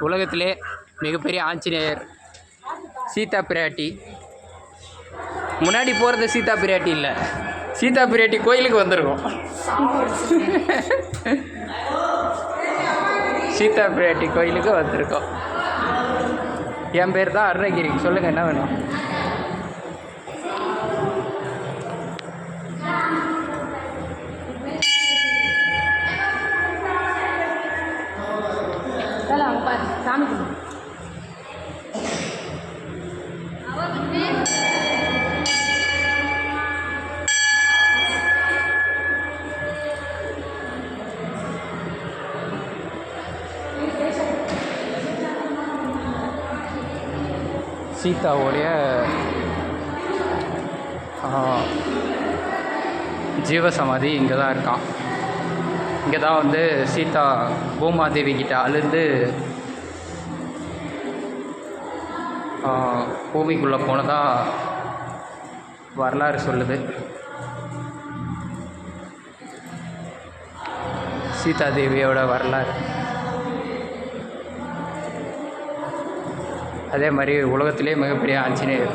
உலகத்திலே மிகப்பெரிய ஆஞ்சநேயர் சீதா பிராட்டி. முன்னாடி போகிறது சீதா பிராட்டி இல்லை, சீதா பிராட்டி கோயிலுக்கு வந்திருக்கோம். சீதா பிராட்டி கோயிலுக்கு வந்திருக்கோம். என் பேர் தான் அருணகிரி. சொல்லுங்கள், என்ன வேணும்? சாமி சீதாவுடைய ஜீவசமாதி இங்கே தான் இருக்கான். இங்கே தான் வந்து சீதா பூமாதேவி கிட்ட அழுந்து பூமிக்குள்ளே போனதாக வரலாறு சொல்லுது. சீதாதேவியோட வரலாறு. அதே மாதிரி உலகத்திலே மிகப்பெரிய ஆஞ்சநேயர்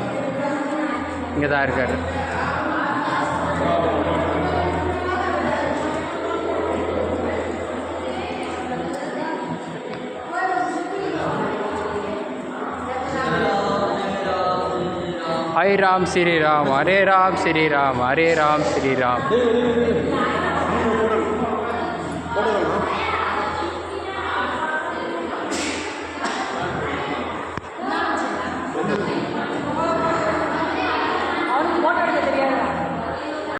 இங்கே தான் இருக்கார். ஹரே ராம் ஸ்ரீராம், ஹரே ராம் ஸ்ரீராம், ஹரே ராம் ஸ்ரீராம்.